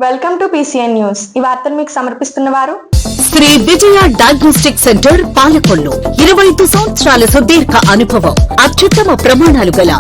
Welcome to PCN news. ఈ వార్తను మీకు సమర్పిస్తున్నవారు శ్రీ విజయ డయాగ్నోస్టిక్ సెంటర్ పాలకొల్లు. 25 సంవత్సరాల సుదీర్ఘ అనుభవం, అత్యుత్తమ ప్రమాణాలు గల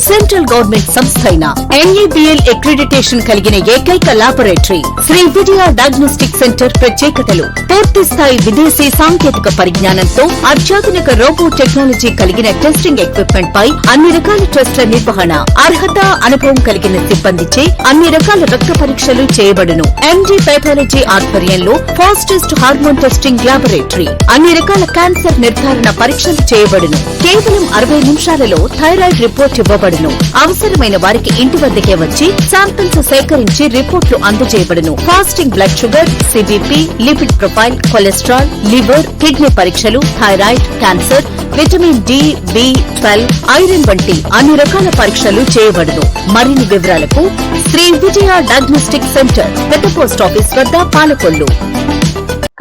సెంట్రల్ గవర్నమెంట్ సంస్థ అయిన NABL అక్రిడిటేషన్ కలిగిన ఏకైక laboratory Shri Vijaya diagnostic centre. ప్రత్యేకతలు: పూర్తి స్థాయి విదేశీ సాంకేతిక పరిజ్ఞానంతో అత్యాధునిక రోబో టెక్నాలజీ కలిగిన టెస్టింగ్ ఎక్విప్మెంట్ పై అన్ని రకాల టెస్టుల నిర్వహణ, అర్హత, అనుభవం కలిగిన సిబ్బందిచే అన్ని రకాల రక్త పరీక్షలు చేయబడును. MD పైథాలజీ ఆధ్వర్యంలో ఫాస్టెస్ట్ హార్మోన్ టెస్టింగ్ లాబొరేటరీ, అన్ని రకాల క్యాన్సర్ నిర్ధారణ పరీక్షలు చేయబడును. కేవలం 60 నిమిషాలలో థైరాయిడ్ రిపోర్ట్ ఇవ్వబడును. అవసరమైన వారికి ఇంటి వద్దకే వచ్చి శాంపిల్స్ సేకరించి రిపోర్ట్లు అందజేయబడును. Fasting blood sugar, CBP, lipid profile, cholesterol, liver, kidney పరీక్షలు, thyroid, cancer, vitamin D, B12, iron వంటి అన్ని రకాల పరీక్షలు చేయబడును. మరిన్ని వివరాలకు శ్రీ విజయ డయాగ్నోస్టిక్ సెంటర్, పెద్ద పోస్ట్ ఆఫీస్ వద్ద, పాలకొల్లు.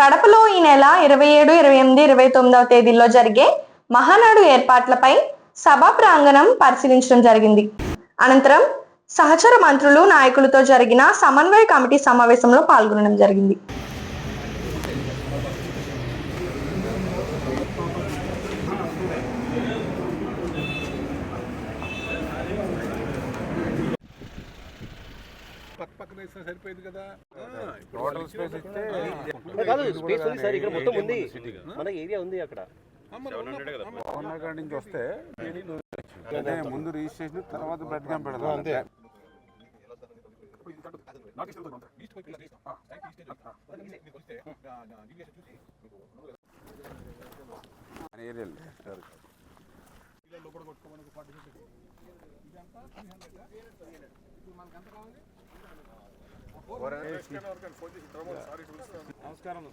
కడపలో ఈ నెల 27, 28, 29వ తేదీల్లో జరిగే మహానాడు ఏర్పాట్లపై సభా ప్రాంగణం పరిశీలించడం జరిగింది. అనంతరం సహచర మంత్రులు, నాయకులతో జరిగిన సమన్వయ కమిటీ సమావేశంలో పాల్గొనడం జరిగింది. సరిపోయింది కదా. టోటల్ స్పేస్ ఇస్తే కాదు, స్పేస్ ఉంది సార్, ఇక్కడ మొత్తం ఉంది, మన ఏరియా ఉంది. అక్కడ పవన్ నుంచి వస్తే ముందు రిజిస్ట్రేషన్, తర్వాత బ్లడ్ క్యాంప్ పెడతాం అంతే. నమస్కారం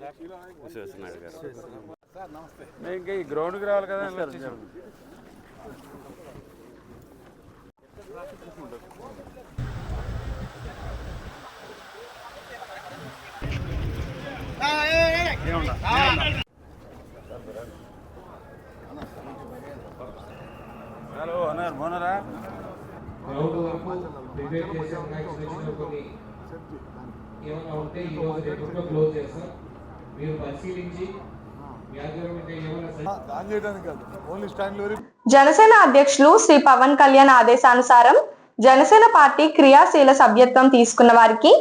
సార్. నమస్తే. ఇంకా ఈ గ్రౌండ్కి రావాలి కదా. హలో అన్నారు, బాగున్నారా? ఏమైనా ఉంటే ఈ రోజు రేపటిలో క్లోజ్ చేస్తాం. మీరు పరిశీలించి జనసేన అధ్యక్షులు శ్రీ పవన్ కళ్యాణ్ ఆదేశానుసారం జనసేన పార్టీ క్రియాశీల సభ్యత్వం తీసుకున్న వారికి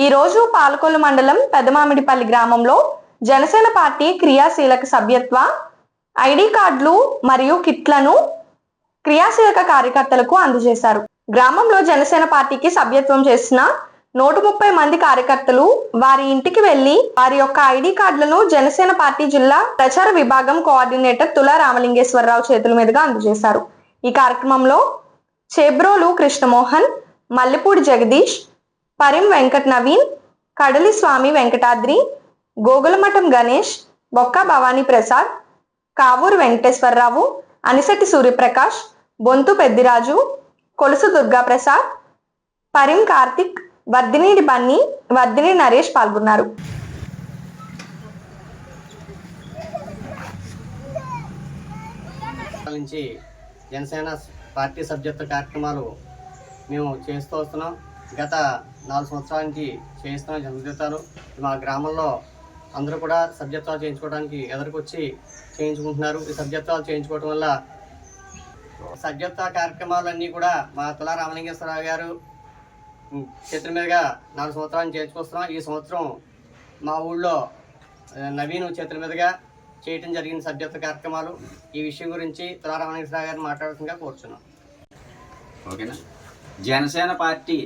ఈ రోజు పాలకొల్లు మండలం పెదమామిడిపల్లి గ్రామంలో జనసేన పార్టీ క్రియాశీలక సభ్యత్వ ID కార్డులు మరియు కిట్లను క్రియాశీలక కార్యకర్తలకు అందజేశారు. గ్రామంలో జనసేన పార్టీకి సభ్యత్వం చేసిన 130 మంది కార్యకర్తలు వారి ఇంటికి వెళ్లి వారి యొక్క ID కార్డులను జనసేన పార్టీ జిల్లా ప్రచార విభాగం కోఆర్డినేటర్ తులా రామలింగేశ్వరరావు చేతుల మీదుగా అందజేశారు. ఈ కార్యక్రమంలో చేబ్రోలు కృష్ణమోహన్, మల్లెపూడి జగదీష్, పరిం వెంకట్ నవీన్, కడలి స్వామి వెంకటాద్రి, గోగులమఠం గణేష్, బొక్క భవానీ ప్రసాద్, కావూరు వెంకటేశ్వరరావు, అనిశెట్టి సూర్యప్రకాష్, బొంతు పెద్దిరాజు, కొలుసు దుర్గాప్రసాద్, పరిం కార్తిక్, వర్ధినేని బన్నీ, వర్ధినేని నరేష్ పాల్గొన్నారు. నుంచి జనసేన పార్టీ సభ్యత్వ కార్యక్రమాలు మేము చేస్తూ వస్తున్నాం. గత 4 సంవత్సరాల నుంచి చేస్తున్న సభ్యత్వాలు మా గ్రామంలో అందరూ కూడా సభ్యత్వాలు చేయించుకోవడానికి ఎదురుకొచ్చి చేయించుకుంటున్నారు. ఈ సభ్యత్వాలు చేయించుకోవడం వల్ల సభ్యత్వ కార్యక్రమాలన్నీ కూడా మా తులా రామలింగేశ్వరరావు గారు చేతుల మీదుగా 4 సంవత్సరాలు చేర్చుకొస్తున్నాం. ఈ సంవత్సరం మా ఊళ్ళో నవీన్ చేతుల మీదుగా చేయటం జరిగిన సభ్యత్వ కార్యక్రమాలు. ఈ విషయం గురించి తులా రామలింగేశ్వరరావు గారిని మాట్లాడుతుందిగా కోరుచున్నాం. ఓకేనా. జనసేన పార్టీ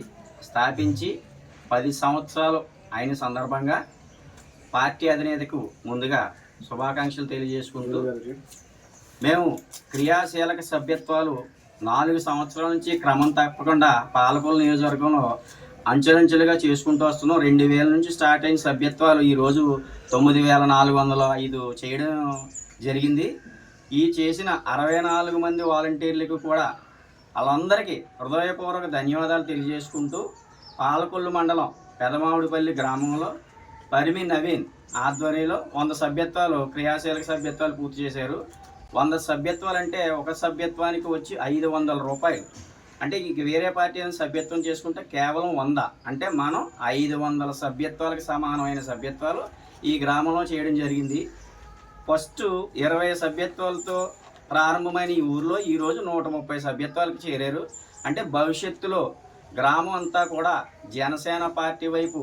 స్థాపించి 10 సంవత్సరాలు అయిన సందర్భంగా పార్టీ అధినేతకు ముందుగా శుభాకాంక్షలు తెలియజేసుకుంటూ మేము క్రియాశీలక సభ్యత్వాలు 4 సంవత్సరాల నుంచి క్రమం తప్పకుండా పాలకొల్లు నియోజకవర్గంలో అంచెలంచెలుగా చేసుకుంటూ వస్తున్నాం. 2000 నుంచి స్టార్ట్ అయిన సభ్యత్వాలు ఈరోజు 9405 చేయడం జరిగింది. ఈ చేసిన 64 మంది వాలంటీర్లకు కూడా వాళ్ళందరికీ హృదయపూర్వక ధన్యవాదాలు తెలియజేసుకుంటూ పాలకొల్లు మండలం పెదమామిడిపల్లి గ్రామంలో పరిమి నవీన్ ఆధ్వర్యంలో 100 సభ్యత్వాలు క్రియాశీలక సభ్యత్వాలు పూర్తి చేశారు. 100 సభ్యత్వాలు అంటే ఒక సభ్యత్వానికి వచ్చి 500 రూపాయలు. అంటే ఇంక వేరే పార్టీ అని సభ్యత్వం చేసుకుంటే కేవలం 100, అంటే మనం 500 సభ్యత్వాలకు సమానమైన సభ్యత్వాలు ఈ గ్రామంలో చేయడం జరిగింది. ఫస్ట్ 20 సభ్యత్వాలతో ప్రారంభమైన ఈ ఊర్లో ఈరోజు 130 సభ్యత్వాలకు చేరారు. అంటే భవిష్యత్తులో గ్రామం అంతా కూడా జనసేన పార్టీ వైపు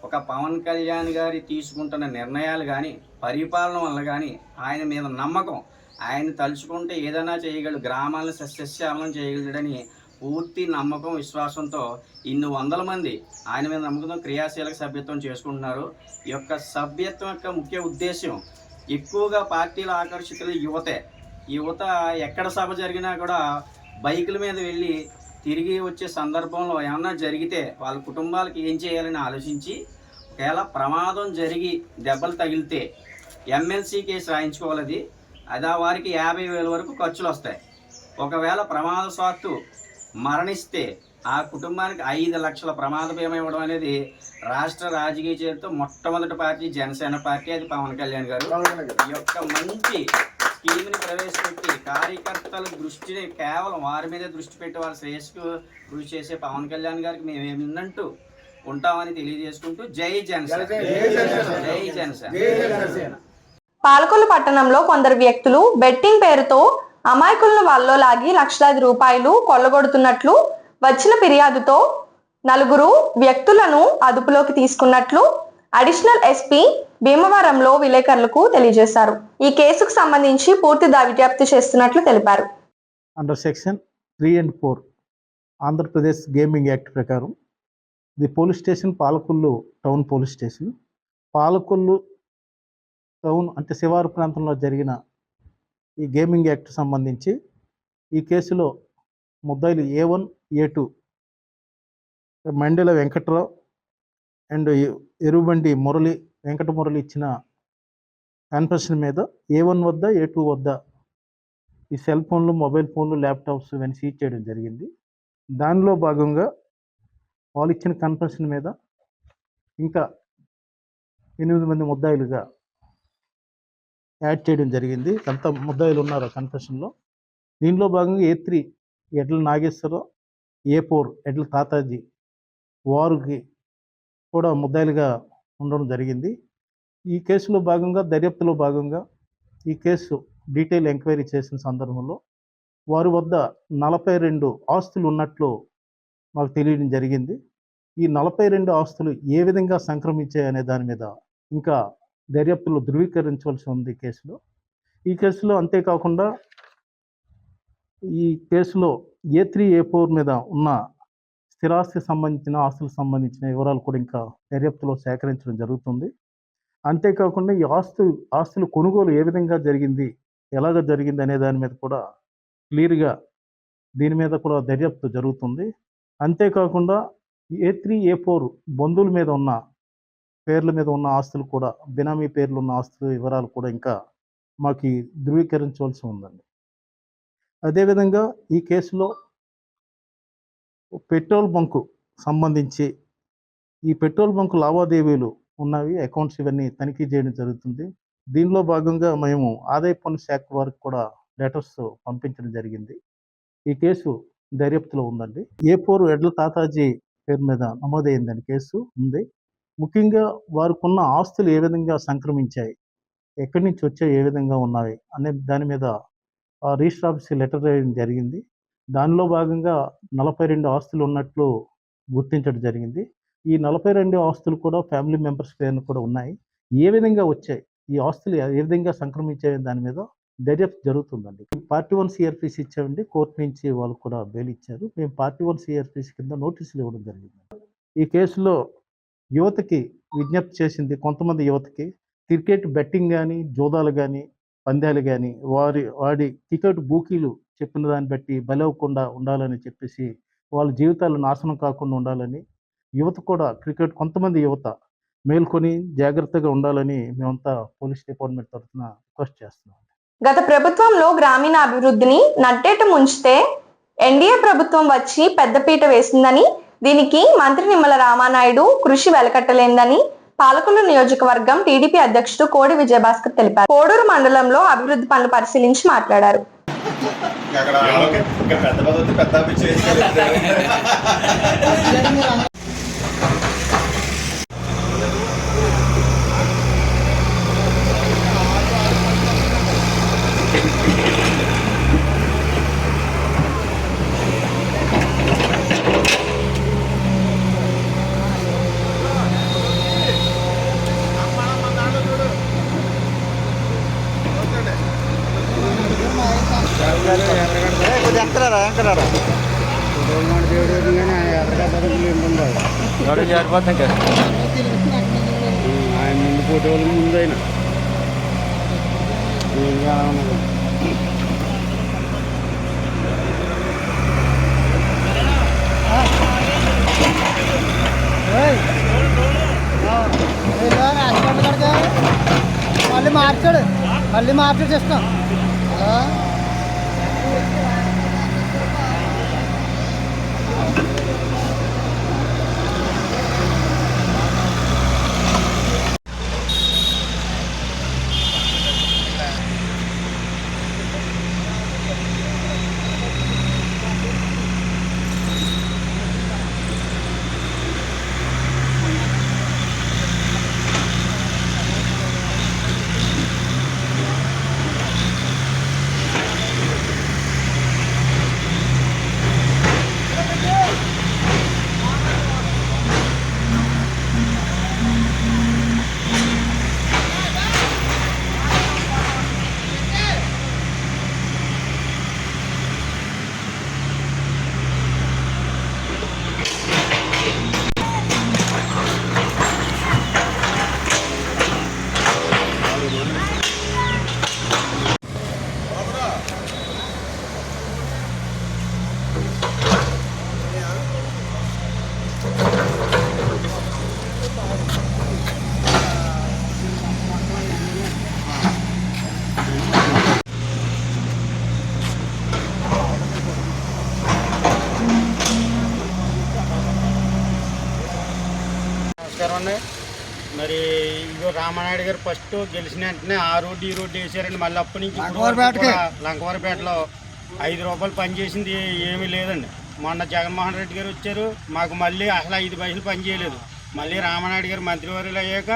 ఒక పవన్ కళ్యాణ్ గారి తీసుకుంటున్న నిర్ణయాలు కానీ, పరిపాలన వల్ల కానీ, ఆయన మీద నమ్మకం, ఆయన తలుచుకుంటే ఏదైనా చేయగలడు, గ్రామాలను సస్యశ్యామలం చేయగలడని పూర్తి నమ్మకం, విశ్వాసంతో ఇన్ని వందల మంది ఆయన మీద నమ్మకంతో క్రియాశీలక సభ్యత్వం చేసుకుంటున్నారు. ఈ యొక్క సభ్యత్వం యొక్క ముఖ్య ఉద్దేశం ఎక్కువగా పార్టీల ఆకర్షితులు యువతే. యువత ఎక్కడ సభ జరిగినా కూడా బైకుల మీద వెళ్ళి తిరిగి వచ్చే సందర్భంలో ఏమన్నా జరిగితే వాళ్ళ కుటుంబాలకు ఏం చేయాలని ఆలోచించి, ఒకవేళ ప్రమాదం జరిగి దెబ్బలు తగిలితే ఎమ్మెల్సీ కేసు రాయించుకోవాలి. అది వారికి 50,000 వరకు ఖర్చులు వస్తాయి. ఒకవేళ ప్రమాదవశాత్తు మరణిస్తే ఆ కుటుంబానికి 5 లక్షల ప్రమాద బీమా ఇవ్వడం అనేది రాష్ట్ర రాజకీయ చరిత్రలో మొట్టమొదటి పార్టీ జనసేన పార్టీ, అది పవన్ కళ్యాణ్ గారు. ఈ యొక్క మంచి స్కీమ్ని ప్రవేశపెట్టి కార్యకర్తల దృష్టిని కేవలం వారి మీదే దృష్టి పెట్టి వాళ్ళ శ్రేయస్సుకు కృషి చేసే పవన్ కళ్యాణ్ గారికి మేము ఏమిన్నంటూ ఉంటామని తెలియజేసుకుంటూ జై జనసేన, జై జనసేన. పాలకొల్లు పట్టణంలో కొందరు వ్యక్తులు బెట్టింగ్ పేరుతో అమాయకులను వాళ్ళలో లాగి లక్షలాది రూపాయలు కొల్లగొడుతున్నట్లు వచ్చిన ఫిర్యాదుతో 4 వ్యక్తులను అదుపులోకి తీసుకున్నట్లు అడిషనల్ ఎస్పీ భీమవరంలో విలేకరులకు తెలియజేశారు. ఈ కేసుకు సంబంధించి పూర్తి దర్యాప్తు చేస్తున్నట్లు తెలిపారు. Under section 3 and 4 Andhra Pradesh gaming act ప్రకారం the police station Palakollu town police station, Palakollu town అంటే శివారు ప్రాంతంలో జరిగిన ఈ గేమింగ్ యాక్ట్ సంబంధించి ఈ కేసులో ముద్దాయిలు A1, A2 Mandela Venkatrao and Erubandi Venkata Murali ఇచ్చిన కన్ఫెషన్ మీద A1 వద్ద, A2 వద్ద ఈ సెల్ ఫోన్లు, మొబైల్ ఫోన్లు, ల్యాప్టాప్స్ ఇవన్నీ సీజ్ చేయడం జరిగింది. దానిలో భాగంగా వాళ్ళు ఇచ్చిన కన్ఫెషన్ మీద ఇంకా 8 మంది ముద్దాయిలుగా యాడ్ చేయడం జరిగింది. అంత ముద్దాయిలు ఉన్నారు కన్ఫెషన్లో. దీనిలో భాగంగా A3 ఎడ్ల నాగేశ్వరరావు, A4 ఎడ్ల తాతాజీ వారికి కూడా ముద్దాయిలుగా ఉండడం జరిగింది. ఈ కేసులో భాగంగా దర్యాప్తులో భాగంగా ఈ కేసు డీటెయిల్ ఎంక్వైరీ చేసిన సందర్భంలో వారి వద్ద 42 ఆస్తులు ఉన్నట్లు మాకు తెలియడం జరిగింది. ఈ 42 ఆస్తులు ఏ విధంగా సంక్రమించాయి అనే దాని మీద ఇంకా దర్యాప్తులో ధృవీకరించవలసి ఉంది కేసులో. ఈ కేసులో అంతేకాకుండా ఈ కేసులో A3, A4 మీద ఉన్న స్థిరాస్తికి సంబంధించిన, ఆస్తులకు సంబంధించిన వివరాలు కూడా ఇంకా దర్యాప్తులో సేకరించడం జరుగుతుంది. అంతేకాకుండా ఈ ఆస్తులు కొనుగోలు ఏ విధంగా జరిగింది, ఎలాగ జరిగింది అనే దాని మీద కూడా క్లియర్గా దీని మీద కూడా దర్యాప్తు జరుగుతుంది. అంతేకాకుండా A3, A4 బంధువుల మీద ఉన్న పేర్ల మీద ఉన్న ఆస్తులు కూడా, బినామీ పేర్లు ఉన్న ఆస్తుల వివరాలు కూడా ఇంకా మాకు ధృవీకరించవలసి ఉందండి. అదేవిధంగా ఈ కేసులో పెట్రోల్ బంకు సంబంధించి ఈ పెట్రోల్ బంకు లావాదేవీలు ఉన్నవి, అకౌంట్స్ ఇవన్నీ తనిఖీ చేయడం జరుగుతుంది. దీనిలో భాగంగా మేము ఆదాయ పన్ను శాఖ వారికి కూడా లెటర్స్ పంపించడం జరిగింది. ఈ కేసు దర్యాప్తులో ఉందండి. A4 ఎడ్ల తాతాజీ పేరు మీద నమోదైందని కేసు ఉంది. ముఖ్యంగా వారికి ఉన్న ఆస్తులు ఏ విధంగా సంక్రమించాయి, ఎక్కడి నుంచి వచ్చాయి, ఏ విధంగా ఉన్నాయి అనే దాని మీద రిజిస్టర్ ఆఫీస్కి లెటర్ వేయడం జరిగింది. దానిలో భాగంగా 42 ఆస్తులు ఉన్నట్లు గుర్తించడం జరిగింది. ఈ 42 ఆస్తులు కూడా ఫ్యామిలీ మెంబర్స్ పేరును కూడా ఉన్నాయి. ఏ విధంగా వచ్చాయి, ఈ ఆస్తులు ఏ విధంగా సంక్రమించాయి దాని మీద దర్యాప్తు జరుగుతుందండి. పార్టీ 1 CRPC ఇచ్చామండి, కోర్టు నుంచి వాళ్ళు కూడా బెయిల్ ఇచ్చారు. మేము పార్టీ 1 CRPC కింద నోటీసులు ఇవ్వడం జరిగింది. ఈ కేసులో యువతకి విజ్ఞప్తి చేసింది, కొంతమంది యువతకి క్రికెట్ బెట్టింగ్ కానీ, జోదాలు కానీ, పందాలు కానీ వాడి టికెట్ బూకీలు చెప్పిన దాన్ని బట్టి బలవకుండా ఉండాలని చెప్పేసి, వాళ్ళ జీవితాలు నాశనం కాకుండా ఉండాలని యువత కూడా కొంతమంది యువత మేల్కొని జాగ్రత్తగా ఉండాలని మేమంతా పోలీస్ డిపార్ట్మెంట్ తరఫున రిక్వెస్ట్ చేస్తున్నాం. గత ప్రభుత్వంలో గ్రామీణ అభివృద్ధిని నట్టేట ముంచితే ఎన్డీఏ ప్రభుత్వం వచ్చి పెద్దపీట వేసిందని, దీనికి మంత్రి నిమ్మల రామానాయుడు కృషి వెలకట్టలేందని పాలకొల్లు నియోజకవర్గం టీడీపీ అధ్యక్షుడు కోడి విజయభాస్కర్ తెలిపారు. కోడూరు మండలంలో అభివృద్ధి పనులు పరిశీలించి మాట్లాడారు. అక్కడ ఇంకా పెద్ద పదవి పెద్ద పిచ్చి జారిపోతాం కదా ఆయన ముందు ఫోటోలు ముందు అయినా మళ్ళీ మార్చాడు చేస్తాం మరి ఇగో రామానాయుడు గారు ఫస్ట్ గెలిచిన వెంటనే ఆ రోడ్డు ఈ రోడ్డు వేసారండి. మళ్ళీ అప్పటి నుంచి లంకవారిపేటలో 5 రూపాయలు పని చేసింది ఏమీ లేదండి. మొన్న జగన్మోహన్ రెడ్డి గారు వచ్చారు, మాకు మళ్ళీ అసలు 5 పైసలు పని చేయలేదు. మళ్ళీ రామానాయుడు గారు మంత్రివర్యులు అయ్యాక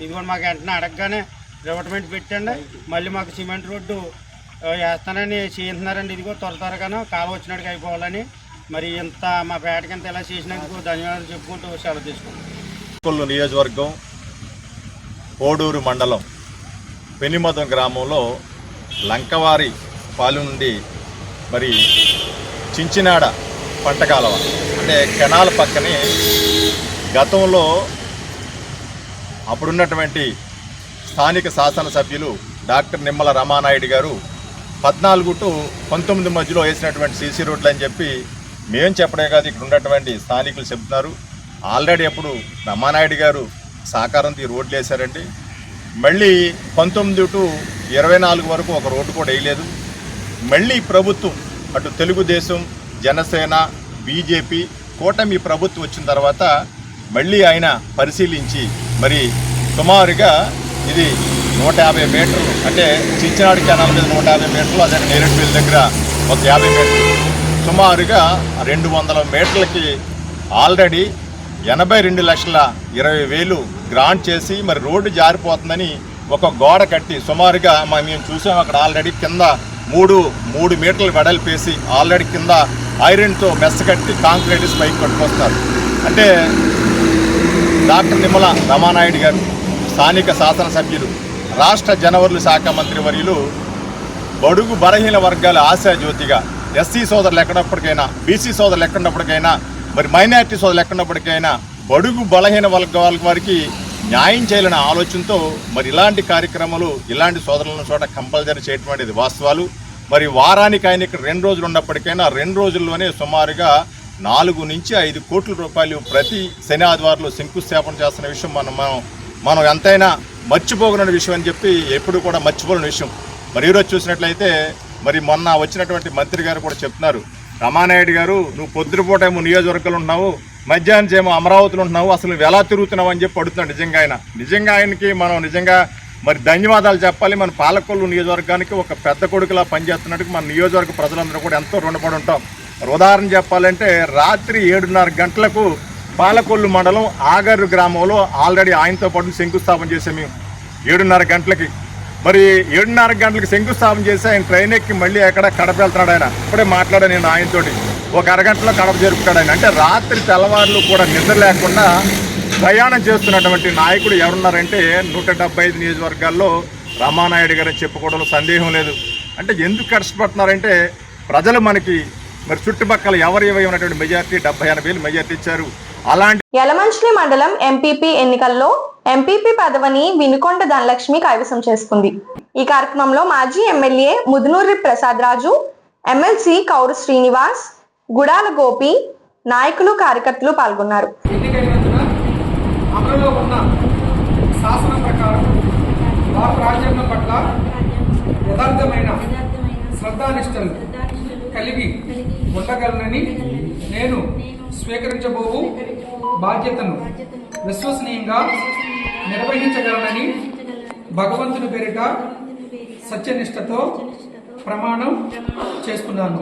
ఇదిగోండి మాకు వెంటనే అడగగానే రివర్ట్మెంట్ పెట్టండి, మళ్ళీ మాకు సిమెంట్ రోడ్డు వేస్తానని చేస్తున్నారండి. ఇదిగో త్వరగానో కాలు వచ్చినట్టుగా అయిపోవాలని. మరి ఇంత మా పేటకి ఇంత ఇలా చేసినందుకు ధన్యవాదాలు చెప్పుకుంటూ సెలవు తీసుకుంటాం. నియోజకవర్గం కోడూరు మండలం పెనిమదం గ్రామంలో లంకవారి పాలు నుండి మరి చించినాడ పంటకాలవ అంటే కెనాల్ పక్కనే గతంలో అప్పుడున్నటువంటి స్థానిక శాసనసభ్యులు డాక్టర్ నిమ్మల రామానాయుడు గారు 14 టు 19 మధ్యలో వేసినటువంటి సీసీ రోడ్లు అని చెప్పి మేము చెప్పడే కాదు, ఇక్కడ ఉన్నటువంటి స్థానికులు చెప్తున్నారు. ఆల్రెడీ అప్పుడు రామానాయుడు గారు సహకారంతో ఈ రోడ్లు వేశారండి. మళ్ళీ 19 టు 24 వరకు ఒక రోడ్డు కూడా వేయలేదు. మళ్ళీ ప్రభుత్వం అటు తెలుగుదేశం, జనసేన, బీజేపీ కూటమి ప్రభుత్వం వచ్చిన తర్వాత మళ్ళీ ఆయన పరిశీలించి మరి సుమారుగా ఇది 150 మీటర్లు అంటే చించినాడు కెనాల్ మీద 150 మీటర్లు, అదే నేరేడుపల్లి దగ్గర ఒక 50 మీటర్లు, సుమారుగా 200 మీటర్లకి ఆల్రెడీ 82,20,000 గ్రాంట్ చేసి మరి రోడ్డు జారిపోతుందని ఒక గోడ కట్టి సుమారుగా మేము చూసాం అక్కడ ఆల్రెడీ కింద 3 మీటర్లు వెడల్పేసి ఆల్రెడీ కింద ఐరన్తో మెస్ కట్టి కాంక్రీట్ పైకి కట్టుకొస్తారు. అంటే డాక్టర్ నిమ్మల రామానాయుడు గారు స్థానిక శాసనసభ్యులు, రాష్ట్ర జనవరుల శాఖ మంత్రి వర్యులు బడుగు బలహీన వర్గాల ఆశాజ్యోతిగా ఎస్సీ సోదరులు ఎక్కడప్పటికైనా, బీసీ సోదరులు ఎక్కడప్పటికైనా, మరి మైనారిటీ సోదరులు ఎక్కడప్పటికైనా బడుగు బలహీన వర్గాల వారికి న్యాయం చేయాలనే ఆలోచనతో మరి ఇలాంటి కార్యక్రమాలు ఇలాంటి సోదరులను చోట కంపల్సరీ చేయటం అనేది వాస్తవాలు. మరి వారానికి ఆయన ఇక్కడ 2 రోజులు ఉన్నప్పటికైనా 2 రోజుల్లోనే సుమారుగా 4 నుంచి 5 కోట్ల రూపాయలు ప్రతి శని ఆదివారంలో శంకుస్థాపన చేస్తున్న విషయం మనం ఎంతైనా మర్చిపోగలిగిన విషయం అని చెప్పి ఎప్పుడు కూడా మర్చిపోలేని విషయం. మరి ఈరోజు చూసినట్లయితే మరి మొన్న వచ్చినటువంటి మంత్రి గారు కూడా చెప్తున్నారు, రామానాయుడు గారు నువ్వు పొద్దుపూట ఏమో నియోజకవర్గాలు ఉంటున్నావు, మధ్యాహ్నం ఏమో అమరావతిలో ఉంటున్నావు, అసలు నువ్వు ఎలా తిరుగుతున్నావు అని చెప్పి అడుగుతున్నాడు. నిజంగా ఆయనకి మనం నిజంగా మరి ధన్యవాదాలు చెప్పాలి. మన పాలకొల్లు నియోజకవర్గానికి ఒక పెద్ద కొడుకులా పనిచేస్తున్నట్టు మన నియోజకవర్గ ప్రజలందరూ కూడా ఎంతో రుణపడి ఉంటాం. ఉదాహరణ చెప్పాలంటే రాత్రి 7:30 గంటలకు పాలకొల్లు మండలం ఆగర్రు గ్రామంలో ఆల్రెడీ ఆయనతో పాటు శంకుస్థాపన చేసాం మేము 7:30 గంటలకి. మరి 7:30 గంటలకు శంకుస్థాపన చేసి ఆయన ట్రైన్ ఎక్కి మళ్ళీ ఎక్కడ కడప వెళ్తున్నాడు. ఆయన ఇప్పుడే మాట్లాడాను నేను ఆయనతోటి, ఒక అరగంటలో కడప జరుపుతాడు ఆయన. అంటే రాత్రి తెల్లవారులు కూడా నిద్ర లేకుండా ప్రయాణం చేస్తున్నటువంటి నాయకుడు ఎవరున్నారంటే 175 నియోజకవర్గాల్లో రామానాయుడు గారు చెప్పుకోవడంలో సందేహం లేదు. అంటే ఎందుకు కష్టపడుతున్నారంటే ప్రజలు మనకి మరి చుట్టుపక్కల ఎవరు ఉన్నటువంటి మెజార్టీ 70-80 మెజార్టీ ఇచ్చారు. అలాంటి యలమంచిలి మండలం ఎంపీపీ ఎన్నికల్లో ఎంపీపీ పదవిని వినుకొండ ధనలక్ష్మి కైవసం చేసుకుంది. ఈ కార్యక్రమంలో మాజీ ఎమ్మెల్యే ముదునూరి ప్రసాద్ రాజు, ఎమ్మెల్సీ కౌరు శ్రీనివాస్, గుడాల గోపి, నాయకులు, కార్యకర్తలు పాల్గొన్నారు. అమలులో ఉన్న శాసనం ప్రకారం భారత రాజ్యాంగం పట్ల యథార్థమైన శ్రద్ధానిష్టలు కలిగి ఉండగలనని నేను స్వీకరించబోవు బాధ్యతను విశ్వసనీయంగా నిర్వహించగలనని భగవంతుని పేరిట సత్యనిష్టతో ప్రమాణం చేస్తున్నాను.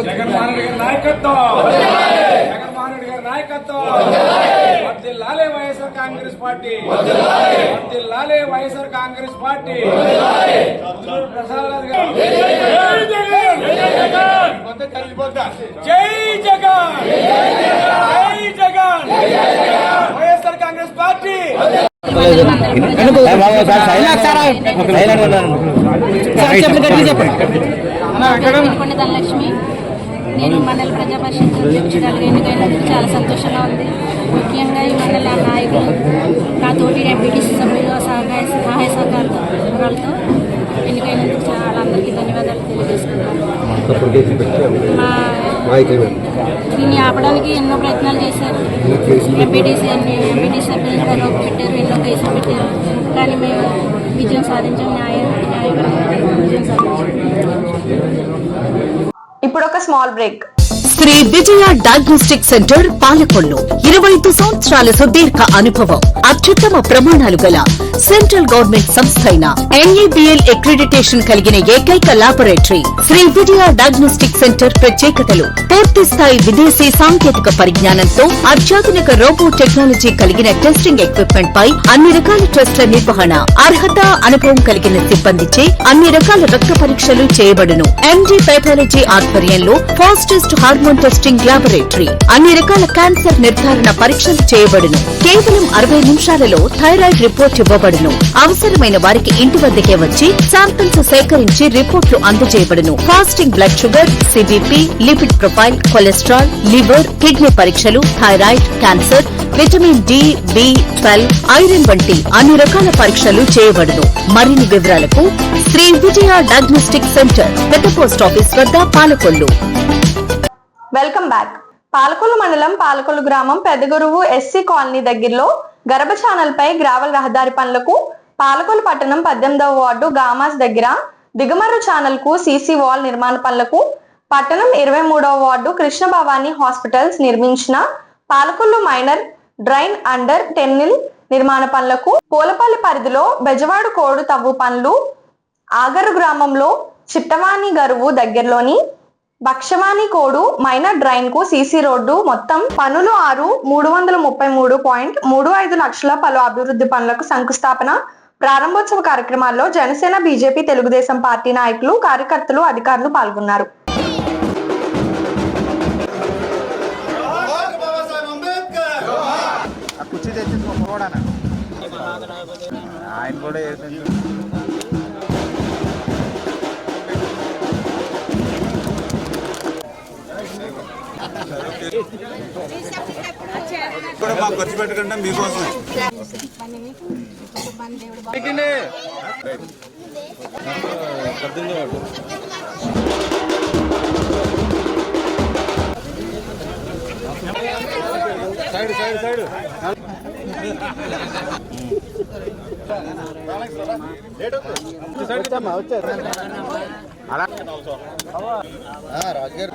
జగన్మోహన్ రెడ్డి గారి నాయకత్వం, జగన్మోహన్ రెడ్డి గారి నాయకత్వం, వర్ధిల్లాలే వైఎస్ఆర్ కాంగ్రెస్ పార్టీ, వర్ధిల్లాలే వైఎస్ఆర్ కాంగ్రెస్ పార్టీ. ప్రసాద్ రాజు గారు జై జగన్, జై జగన్, వైఎస్ఆర్ కాంగ్రెస్ పార్టీ. ధనలక్ష్మి, నేను మండల ప్రజా పరిషత్ అధ్యక్షురాలుగా ఎన్నికైనందుకు చాలా సంతోషంగా ఉంది. ముఖ్యంగా ఈ మండల నాయకులు, నా తోటి ఎంపీటీసీ సభ్యులు సహాయ సహకారాలతో ఎన్నికైనందుకు చాలా అందరికీ ధన్యవాదాలు తెలియజేసుకుంటున్నాను. దీన్ని ఆపడానికి ఎన్నో ప్రయత్నాలు చేశారు. ఎంపీటీసీ సభ్యులు పెట్టారు, ఎన్నో కేసులు పెట్టారు. కానీ మేము విజయం సాధించాం, న్యాయపరంగా విజయం సాధించాం. ఇప్పుడు ఒక small break. Shri Vijaya diagnostic centre Palakollu 25 సంవత్సరాల సుదీర్ఘ అనుభవం, అత్యుత్తమ ప్రమాణాలు గల సెంట్రల్ గవర్నమెంట్ సంస్థ అయిన NABL అక్రిడిటేషన్ కలిగిన ఏకైక laboratory Shri Vijaya diagnostic centre. ప్రత్యేకతలు: పూర్తి స్థాయి విదేశీ సాంకేతిక పరిజ్ఞానంతో అత్యాధునిక రోబో టెక్నాలజీ కలిగిన టెస్టింగ్ ఎక్విప్మెంట్ పై అన్ని రకాల టెస్టుల నిర్వహణ, అర్హత, అనుభవం కలిగిన సిబ్బందిచే అన్ని రకాల రక్త పరీక్షలు చేయబడును. MD పైథాలజీ ఆధ్వర్యంలో ఫాస్టెస్ట్ హార్మోన్ టెస్టింగ్ లాబొరేటరీ, అన్ని రకాల క్యాన్సర్ నిర్ధారణ పరీక్షలు చేయబడును. కేవలం 60 నిమిషాలలో థైరాయిడ్ రిపోర్ట్ ఇవ్వబడును. అవసరమైన వారికి ఇంటి వద్దకే వచ్చి శాంపిల్స్ సేకరించి రిపోర్ట్లు అందజేయబడును. Fasting blood sugar, CBP, lipid profile, cholesterol, liver, kidney పరీక్షలు, thyroid, cancer, vitamin D, B12, iron వంటి అన్ని రకాల పరీక్షలు చేయబడును. మరిన్ని వివరాలకు శ్రీ విజయ డయాగ్నోస్టిక్ సెంటర్, పెద్ద పోస్ట్ ఆఫీస్ వద్ద, పాలకొల్లు. Welcome back. పాలకొల్లు మండలం పాలకొల్లు గ్రామం పెద్దగురువు SC కాలనీ దగ్గరలో గర్భ ఛానల్ పై గ్రావెల్ రహదారి పనులకు, పాలకొల్లు పట్టణం 18వ వార్డు గామాస్ దగ్గర దిగమర్రు ఛానల్ కు CC వాల్ నిర్మాణ పనులకు, పట్టణం 23వ వార్డు కృష్ణ భవానీ హాస్పిటల్స్ నిర్మించిన పాలకొల్లు మైనర్ డ్రైన్ అండర్ 10 నిర్మాణ పనులకు, పూలపల్లి పరిధిలో బెజవాడు కోడు తవ్వు పనులు, ఆగరు గ్రామంలో చిట్టవాణి గరువు దగ్గరలోని భక్షవాణి కోడు మైనర్ డ్రైన్ కు CC రోడ్డు మొత్తం పనులు 333.35 లక్షల పలు అభివృద్ధి పనులకు శంకుస్థాపన, ప్రారంభోత్సవ కార్యక్రమాల్లో జనసేన, BJP, తెలుగుదేశం పార్టీ నాయకులు, కార్యకర్తలు, అధికారులు పాల్గొన్నారు. కూడా ఆయన కూడా కూడా మాకు ఖర్చు పెట్టకుండా మీకోసమే సైడ్ సైడ్ సైడ్ అలా రాజుగారు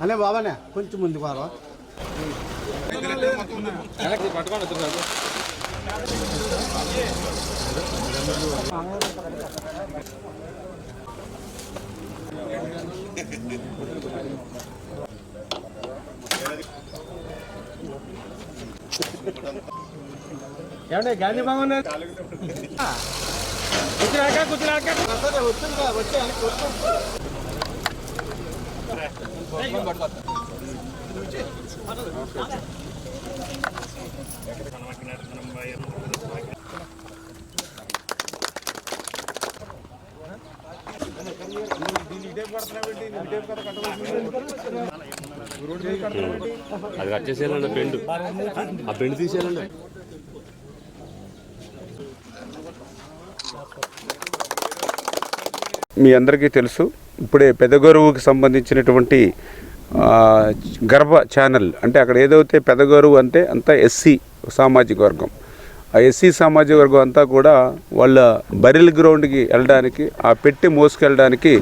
అనే బాబానే కొంచెం ముందు బాబా ఏమంటే గాంధీ బాగున్నా అది కట్ చేసేయాలండి బెండ్ ఆ బెండ్ తీసేయాలండి మీ అందరికీ తెలుసు ఇప్పుడే పెదగరువుకి సంబంధించినటువంటి గర్భ ఛానల్ అంటే అక్కడ ఏదైతే పెదగరువు అంటే అంతా ఎస్సీ సామాజిక వర్గం ఆ ఎస్సీ సామాజిక వర్గం అంతా కూడా వాళ్ళ బరిల్ గ్రౌండ్కి వెళ్ళడానికి ఆ పెట్టి మోసుకెళ్ళడానికి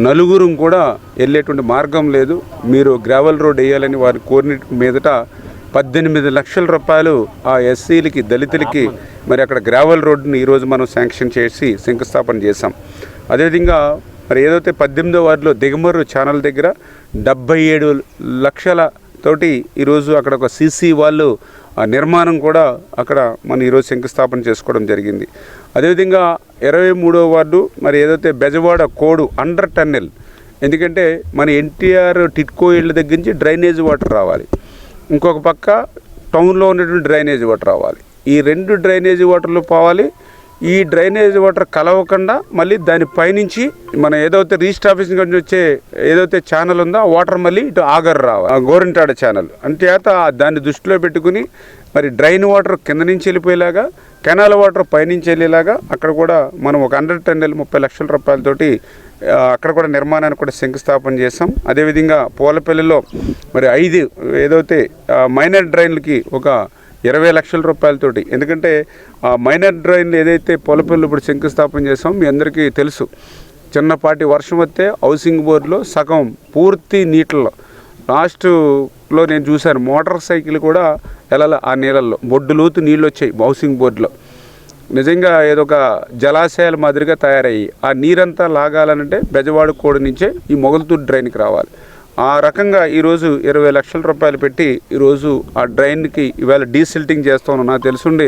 నలుగురు కూడా వెళ్ళేటువంటి మార్గం లేదు మీరు గ్రావెల్ రోడ్ వేయాలని వారు కోరిన మీదట 18 లక్షల రూపాయలు ఆ ఎస్సీలకి దళితులకి మరి అక్కడ గ్రావెల్ రోడ్డుని ఈరోజు మనం శాంక్షన్ చేసి శంకుస్థాపన చేశాం. అదేవిధంగా మరి ఏదైతే 18వ వార్డులో దిగమర్రు ఛానల్ దగ్గర 77 లక్షల తోటి ఈరోజు అక్కడ ఒక సీసీ వాళ్ళు నిర్మాణం కూడా అక్కడ మనం ఈరోజు శంకుస్థాపన చేసుకోవడం జరిగింది. అదేవిధంగా 23వ వార్డు మరి ఏదైతే బెజవాడ కోడు అండర్ టన్నెల్ ఎందుకంటే మన ఎన్టీఆర్ టిట్కో ఇళ్ళ దగ్గర నుంచి డ్రైనేజ్ వాటర్ రావాలి, ఇంకొక పక్క టౌన్లో ఉన్నటువంటి డ్రైనేజ్ వాటర్ రావాలి, ఈ 2 డ్రైనేజ్ వాటర్లు పోవాలి. ఈ డ్రైనేజ్ వాటర్ కలవకుండా మళ్ళీ దాని పైనుంచి మన ఏదైతే రిజిస్టర్ ఆఫీస్ నుంచి వచ్చే ఏదైతే ఛానల్ ఉందో ఆ వాటర్ మళ్ళీ ఇటు ఆగర్ రావాలి, గోరింటాడ ఛానల్ అంతేత దాన్ని దృష్టిలో పెట్టుకుని మరి డ్రైన్ వాటర్ కింద నుంచి వెళ్ళిపోయేలాగా కెనాల్ వాటర్ పైనుంచి వెళ్ళేలాగా అక్కడ కూడా మనం ఒక అండర్ టన్నెల్ 30 లక్షల రూపాయలతోటి అక్కడ కూడా నిర్మాణాన్ని కూడా శంకుస్థాపన చేసాం. అదేవిధంగా పూలపల్లిలో మరి 5 ఏదైతే మైనర్ డ్రైన్లకి ఒక 20 లక్షల రూపాయలతోటి ఎందుకంటే ఆ మైనర్ డ్రైన్లు ఏదైతే పూలపల్లి ఇప్పుడు శంకుస్థాపన చేసాం మీ అందరికీ తెలుసు. చిన్నపాటి వర్షం వస్తే హౌసింగ్ బోర్డులో సగం పూర్తి నీటిలో లాస్ట్లో నేను చూశాను మోటార్ సైకిల్ కూడా వెళ్ళాలి ఆ నీళ్ళల్లో బొడ్డు లోతు నీళ్ళు వచ్చాయి హౌసింగ్ బోర్డులో. నిజంగా ఏదో ఒక జలాశయాల మాదిరిగా తయారయ్యి ఆ నీరంతా లాగాలనంటే బెజవాడ కోడి నుంచే ఈ మొగల్తూరు డ్రైన్కి రావాలి. ఆ రకంగా ఈరోజు 20 లక్షల రూపాయలు పెట్టి ఈరోజు ఆ డ్రైన్కి ఇవాళ డీసిల్టింగ్ చేస్తాను. నాకు తెలుసుండి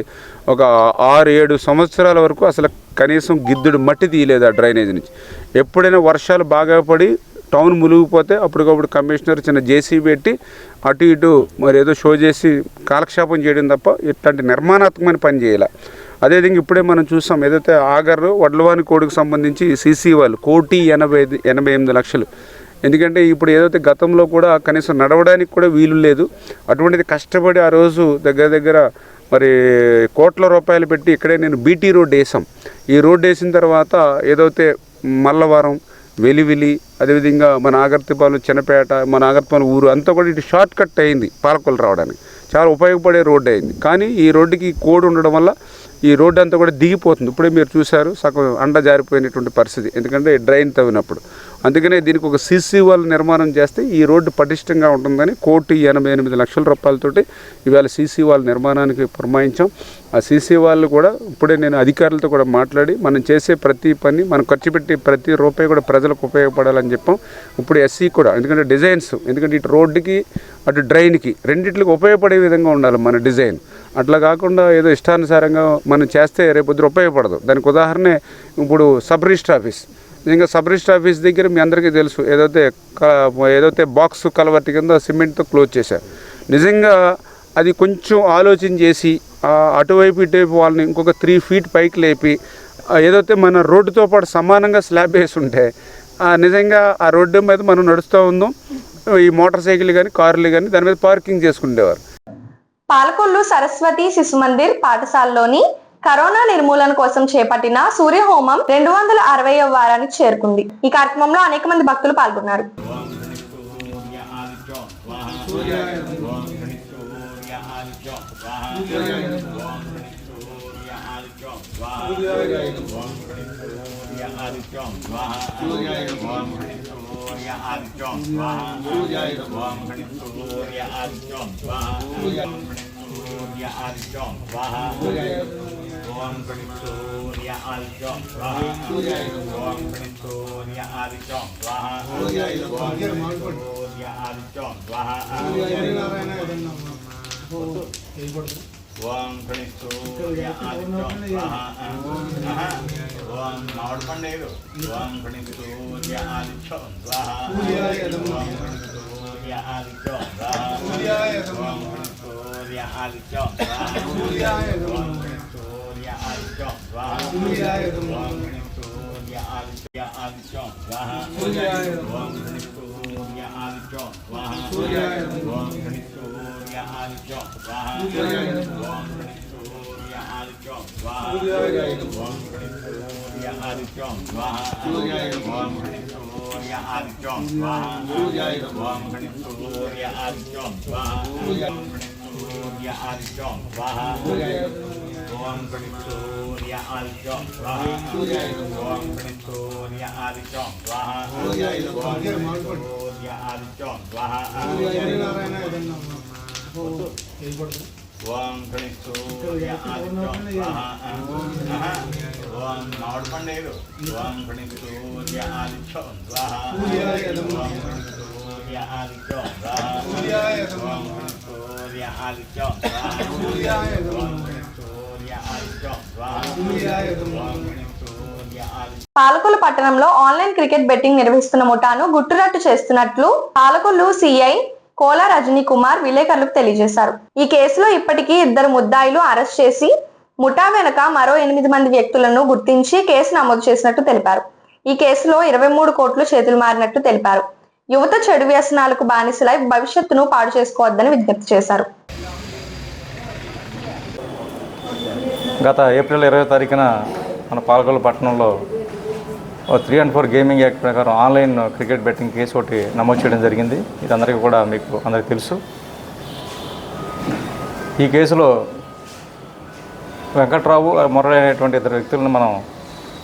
ఒక 6-7 సంవత్సరాల వరకు అసలు కనీసం గిద్దుడు మట్టి తీయలేదు ఆ డ్రైనేజ్ నుంచి. ఎప్పుడైనా వర్షాలు బాగా పడి టౌన్ మునిగిపోతే అప్పటికప్పుడు కమిషనర్ చిన్న జేసీబీ పెట్టి అటు ఇటు మరి ఏదో షో చేసి కాలక్షేపం చేయడం తప్ప ఇట్లాంటి నిర్మాణాత్మకమైన పని చేయాలి. అదేవిధంగా ఇప్పుడే మనం చూసాం ఏదైతే ఆగర్ వడ్లవాని కోడికి సంబంధించి సీసీ వాళ్ళు 1,88 లక్షలు ఎందుకంటే ఇప్పుడు ఏదైతే గతంలో కూడా కనీసం నడవడానికి కూడా వీలు లేదు. అటువంటిది కష్టపడి ఆ రోజు దగ్గర మరి కోట్ల రూపాయలు పెట్టి ఇక్కడే నేను బీటీ రోడ్ వేసాం. ఈ రోడ్ వేసిన తర్వాత ఏదైతే మల్లవరం, వెలివిలి, అదేవిధంగా మన ఆగర్తిపాలెం, చిన్నపేట, మన ఆగర్తిపాలెం ఊరు అంతా కూడా ఇటు షార్ట్ కట్ అయింది. పాలకొల్లు రావడానికి చాలా ఉపయోగపడే రోడ్డు అయింది. కానీ ఈ రోడ్డుకి కోడ్ ఉండడం వల్ల ఈ రోడ్డు అంతా కూడా దిగిపోతుంది. ఇప్పుడే మీరు చూశారు, సగం అండ జారిపోయినటువంటి పరిస్థితి, ఎందుకంటే డ్రైన్ తవ్వినప్పుడు. అందుకనే దీనికి ఒక సీసీ వాల్ నిర్మాణం చేస్తే ఈ రోడ్డు పటిష్టంగా ఉంటుందని 1,88,00,000 రూపాయలతోటి ఇవాళ సీసీ వాల్ నిర్మాణానికి పురమాయించాం. ఆ సీసీ వాళ్ళు కూడా ఇప్పుడే నేను అధికారులతో కూడా మాట్లాడి మనం చేసే ప్రతి పని, మనం ఖర్చు పెట్టే ప్రతి రూపాయి కూడా ప్రజలకు ఉపయోగపడాలని చెప్పాం. ఇప్పుడు ఎస్సీ కూడా, ఎందుకంటే డిజైన్స్, ఎందుకంటే ఇటు రోడ్డుకి అటు డ్రైన్కి రెండింటికి ఉపయోగపడే విధంగా ఉండాలి మన డిజైన్. అట్లా కాకుండా ఏదో ఇష్టానుసారంగా మనం చేస్తే రేపొద్దు ఉపయోగపడదు. దానికి ఉదాహరణే ఇప్పుడు సబ్ రిజిస్టర్ ఆఫీస్. నిజంగా సబ్ రిజిస్టర్ ఆఫీస్ దగ్గర మీ అందరికీ తెలుసు, ఏదైతే బాక్స్ కలవర్టి కింద సిమెంట్తో క్లోజ్ చేశారు. నిజంగా అది కొంచెం ఆలోచన చేసి అటువైపు ఇటువైపు వాళ్ళని ఇంకొక 3 feet పైకి లేపి ఏదైతే మన రోడ్డుతో పాటు సమానంగా స్లాబ్ వేసి ఉంటే నిజంగా ఆ రోడ్డు మీద మనం నడుస్తూ ఉందాం, ఈ మోటార్ సైకిల్ కానీ కార్లు కానీ దాని మీద పార్కింగ్ చేసుకునేవారు. పాలకొల్లు సరస్వతి శిశు మందిర్ పాఠశాలలోని కరోనా నిర్మూలన కోసం చేపట్టిన సూర్యహోమం 260వ వారానికి చేరుకుంది. ఈ కార్యక్రమంలో అనేక మంది భక్తులు పాల్గొన్నారు. పాలకొల్లు పట్టణంలో ఆన్లైన్ క్రికెట్ బెట్టింగ్ నిర్వహిస్తున్న ముఠాను గుట్టురట్టు చేస్తున్నట్లు పాలకొల్లు సిఐ కోల రజనీ కుమార్ విలేకరులకు తెలియజేశారు. ఈ కేసులో ఇప్పటికీ 2 ముద్దాయిలు అరెస్ట్ చేసి ముఠా వెనుక మరో 8 మంది వ్యక్తులను గుర్తించి కేసు నమోదు చేసినట్టు తెలిపారు. ఈ కేసులో 23 కోట్లు చేతులు మారినట్టు తెలిపారు. యువత చెడు వ్యసనాలకు బానిసలై భవిష్యత్తును పాడు చేసుకోవద్దని విజ్ఞప్తి చేశారు. గత ఏప్రిల్ 20వ తారీఖున మన పాలకొల్లు పట్టణంలో 3 and 4 గేమింగ్ యాక్ట్ ప్రకారం ఆన్లైన్ క్రికెట్ బెట్టింగ్ కేసు ఒకటి నమోదు చేయడం జరిగింది. ఇది అందరికీ కూడా అందరికీ తెలుసు. ఈ కేసులో వెంకట్రావు, మురళి అనేటువంటి 2 వ్యక్తులను మనం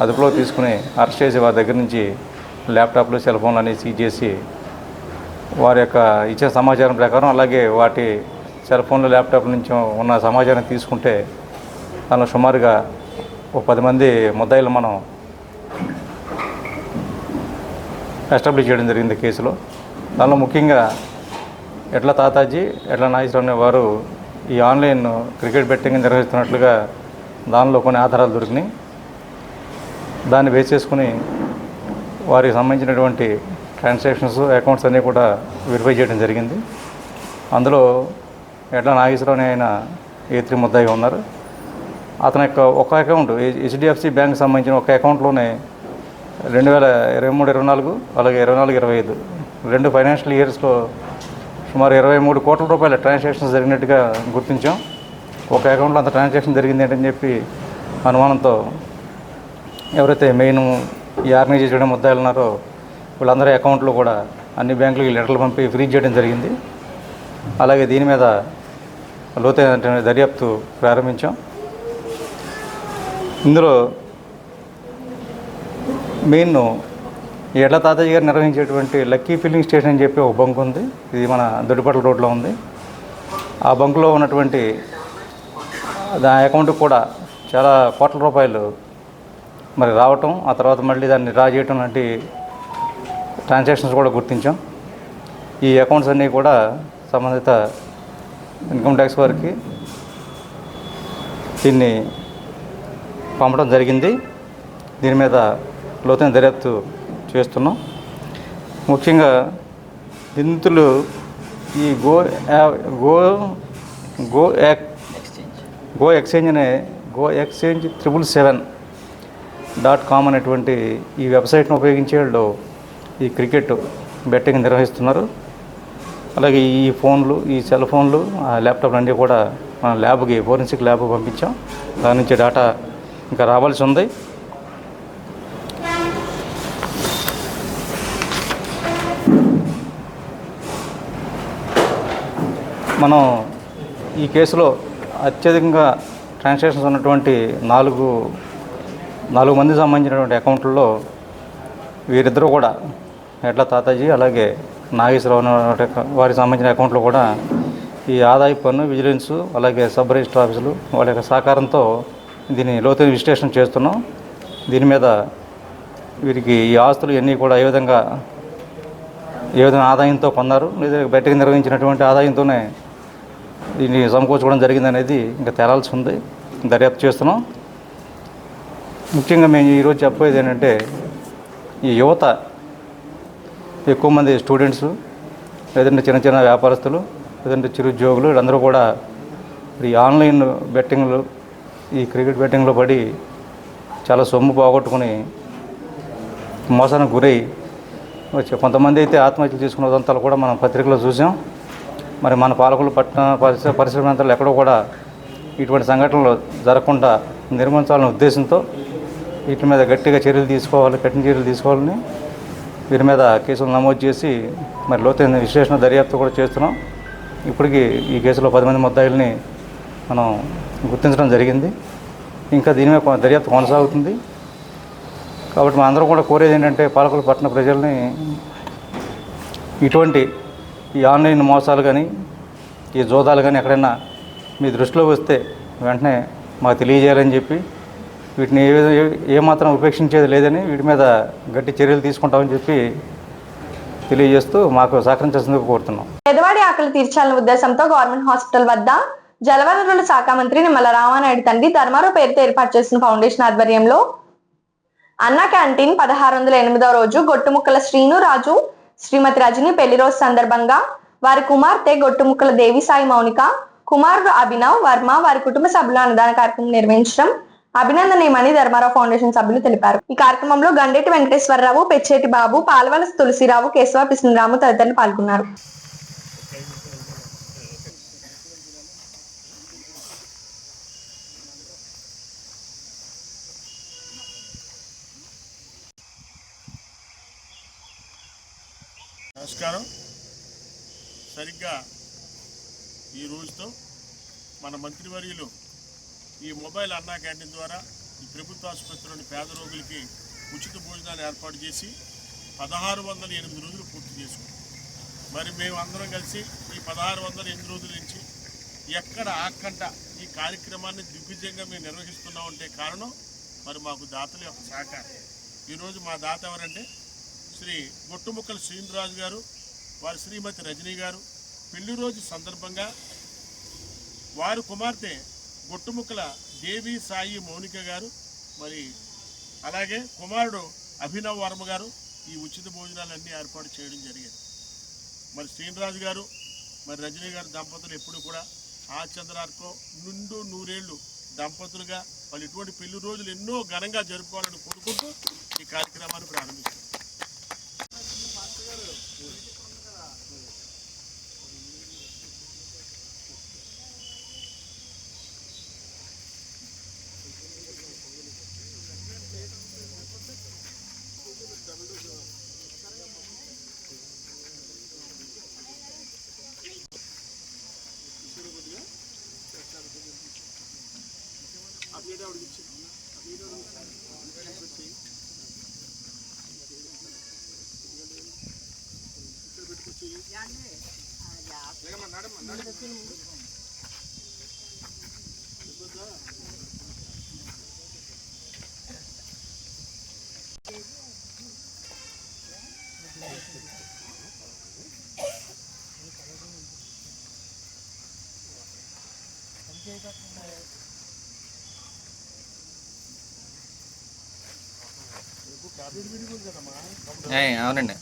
అదుపులో తీసుకుని అరెస్ట్ చేసి వారి దగ్గర నుంచి ల్యాప్టాప్లు, సెల్ ఫోన్లు అన్నీ సీజ్ చేసి వారి యొక్క ఇచ్చే సమాచారం ప్రకారం, అలాగే వాటి సెల్ ఫోన్లు, ల్యాప్టాప్ల నుంచి ఉన్న సమాచారం తీసుకుంటే దానిలో సుమారుగా 10 మంది ముద్దాయిలు మనం ఎస్టాబ్లిష్ చేయడం జరిగింది కేసులో. దానిలో ముఖ్యంగా ఎడ్ల తాతాజీ, ఎడ్ల నాగేశ్వరరావు అనే వారు ఈ ఆన్లైన్ క్రికెట్ బెట్టింగ్ నిర్వహిస్తున్నట్లుగా దానిలో కొన్ని ఆధారాలు దొరికినాయి. దాన్ని బేస్ చేసుకుని వారికి సంబంధించినటువంటి ట్రాన్సాక్షన్స్, అకౌంట్స్ అన్నీ కూడా వెరిఫై చేయడం జరిగింది. అందులో ఎడ్ల నాగేశ్వరరావు అనే ఆయన A3 ముద్దాయి ఉన్నారు. అతని యొక్క ఒక అకౌంట్ HDFC బ్యాంక్ సంబంధించిన ఒక అకౌంట్లోనే 2023-24 అలాగే 24-25 2 ఫైనాన్షియల్ ఇయర్స్లో సుమారు 23 కోట్ల రూపాయల ట్రాన్సాక్షన్స్ జరిగినట్టుగా గుర్తించాం. ఒక అకౌంట్లో అంత ట్రాన్సాక్షన్ జరిగింది ఏంటని చెప్పి అనుమానంతో ఎవరైతే మెయిన్ ఈ ఆర్గనైజ్ చేయడం ముద్దాయిలు ఉన్నారో వీళ్ళందరి అకౌంట్లో కూడా అన్ని బ్యాంకులకి లెటర్లు పంపి ఫ్రీజ్ చేయడం జరిగింది. అలాగే దీని మీద లోతైన దర్యాప్తు ప్రారంభించాం. ఇందులో మెయిన్ ఎడ్ల తాతయ్య గారు నిర్వహించేటువంటి లక్కీ ఫిల్లింగ్ స్టేషన్ అని చెప్పి ఒక బంక్ ఉంది. ఇది మన దొడ్డిపట్ల రోడ్లో ఉంది. ఆ బంకులో ఉన్నటువంటి దాని అకౌంట్కి కూడా చాలా కోట్ల రూపాయలు మరి రావటం, ఆ తర్వాత మళ్ళీ దాన్ని డ్రా చేయటం లాంటి ట్రాన్సాక్షన్స్ కూడా గుర్తించాం. ఈ అకౌంట్స్ అన్నీ కూడా సంబంధిత ఇన్కమ్ ట్యాక్స్ వారికి దీన్ని పంపడం జరిగింది. దీని మీద లోతైన దర్యాప్తు చేస్తున్నాం. ముఖ్యంగా నిందితులు ఈ గో ఎక్స్చేంజ్ 777.com అనేటువంటి ఈ వెబ్సైట్ను ఉపయోగించే వాళ్ళు ఈ క్రికెట్ బెట్టింగ్ నిర్వహిస్తున్నారు. అలాగే ఈ ఫోన్లు, ఈ సెల్ ఫోన్లు, ల్యాప్టాప్లు అన్నీ కూడా మన ల్యాబ్కి, ఫోరెన్సిక్ ల్యాబ్ పంపించాం. దాని నుంచి డేటా ఇంకా రావాల్సి ఉంది. మనం ఈ కేసులో అత్యధికంగా ట్రాన్సాక్షన్స్ ఉన్నటువంటి నాలుగు మందికి సంబంధించినటువంటి అకౌంట్లలో వీరిద్దరూ కూడా ఎడ్ల తాతాజీ అలాగే నాగేశ్వరరావు వారికి సంబంధించిన అకౌంట్లో కూడా ఈ ఆదాయ పన్ను, విజిలెన్స్ అలాగే సబ్ రిజిస్టర్ ఆఫీసులు వాళ్ళ యొక్క సహకారంతో దీన్ని లోతైన విశ్లేషణ చేస్తున్నాం. దీని మీద వీరికి ఈ ఆస్తులు ఇవన్నీ కూడా ఏ విధంగా ఆదాయంతో పొందారు, లేదా బయటకు నిర్వహించినటువంటి ఆదాయంతోనే దీన్ని సమకూర్చుకోవడం జరిగిందనేది ఇంకా తేలాల్సి ఉంది. దర్యాప్తు చేస్తున్నాం. ముఖ్యంగా మేము ఈరోజు చెప్పేది ఏంటంటే ఈ యువత ఎక్కువ మంది స్టూడెంట్స్, లేదంటే చిన్న చిన్న వ్యాపారస్తులు, లేదంటే చిరుద్యోగులు వీళ్ళందరూ కూడా ఈ ఆన్లైన్ బెట్టింగ్లు, ఈ క్రికెట్ బెట్టింగ్లో పడి చాలా సొమ్ము పోగొట్టుకుని మోసానికి గురై కొంతమంది అయితే ఆత్మహత్యలు చేసుకున్న ఉదంతాలు కూడా మనం పత్రికలో చూసాం. మరి మన పాలకులు పట్టణ పరిసర ప్రాంతాల్లో ఎక్కడో కూడా ఇటువంటి సంఘటనలు జరగకుండా నిర్మించాలనే ఉద్దేశంతో వీటి మీద గట్టిగా చర్యలు తీసుకోవాలి, కఠిన చర్యలు తీసుకోవాలని వీరి మీద కేసులు నమోదు చేసి మరి లోతైన విశ్లేషణ దర్యాప్తు కూడా చేస్తున్నాం. ఇప్పటికీ ఈ కేసులో 10 మంది ముద్దాయిల్ని మనం గుర్తించడం జరిగింది. ఇంకా దీని మీద దర్యాప్తు కొనసాగుతుంది. కాబట్టి మా అందరం కూడా కోరేది ఏంటంటే పాలకులు పట్టణ ప్రజల్ని ఇటువంటి ఈ ఆన్లైన్ మోసాలు కానీ, ఈ జోదాలు కానీ ఎక్కడైనా మీ దృష్టిలో వస్తే వెంటనే మాకు తెలియజేయాలని చెప్పి, వీటిని ఏమాత్రం ఉపేక్షించేది లేదని, వీటి మీద గట్టి చర్యలు తీసుకుంటామని చెప్పి తెలియజేస్తూ మాకు సహకరించాల్సిందిగా కోరుతున్నాం. పేదవాడి ఆకలి తీర్చాలనే ఉద్దేశంతో గవర్నమెంట్ హాస్పిటల్ వద్ద జలవనరుల శాఖ మంత్రి నిమ్మల రామానాయుడు తండ్రి ధర్మారావు పేరుతో ఏర్పాటు చేసిన ఫౌండేషన్ ఆధ్వర్యంలో అన్నా క్యాంటీన్ 1608వ రోజు గొట్టుముక్కల శ్రీను రాజు, శ్రీమతి రజని పెళ్లి రోజు సందర్భంగా వారి కుమార్తె గొట్టుముక్కల దేవిసాయి మౌనిక, కుమారుడు అభినవ్ వర్మ వారి కుటుంబ సభ్యుల అన్నదాన కార్యక్రమం నిర్వహించడం అభినందనీయమని ధర్మారావు ఫౌండేషన్ సభ్యులు తెలిపారు. ఈ కార్యక్రమంలో గండేటి వెంకటేశ్వరరావు, పెచ్చేటి బాబు, పాలవల తులసిరావు, కేశవ పిసినరాము తదితరులు పాల్గొన్నారు. నమస్కారం. సరిగ్గా ఈ రోజుతో మన మంత్రివర్యులు ఈ మొబైల్ అన్నా క్యాంటీన్ ద్వారా ఈ ప్రభుత్వ ఆసుపత్రిలోని పేద రోగులకి ఉచిత భోజనాలు ఏర్పాటు చేసి 1608 రోజులు పూర్తి చేసుకున్నాం. మరి మేము అందరం కలిసి ఈ 1608 రోజుల నుంచి ఎక్కడ ఆకంట ఈ కార్యక్రమాన్ని దిగ్విజయంగా మేము నిర్వహిస్తున్నామంటే కారణం మరి మాకు దాతల యొక్క సహకారం. ఈరోజు మా దాత ఎవరంటే శ్రీ గొట్టుముక్కల శ్రీనిరాజు గారు, వారి శ్రీమతి రజనీ గారు. పెళ్లి రోజు సందర్భంగా వారి కుమార్తె గొట్టుముక్కల దేవి సాయి మౌనిక గారు, మరి అలాగే కుమారుడు అభినవ్ వర్మ గారు ఈ ఉచిత భోజనాలన్నీ ఏర్పాటు చేయడం జరిగింది. మరి శ్రీనిరాజు గారు మరి రజనీ గారు దంపతులు ఎప్పుడు కూడా ఆచంద్రార్కో నుండు నూరేళ్లు దంపతులుగా వాళ్ళు ఇటువంటి పెళ్లి రోజులు ఎన్నో ఘనంగా జరుపుకోవాలని కోరుకుంటూ ఈ కార్యక్రమాన్ని ప్రారంభిస్తారు. అవునండి.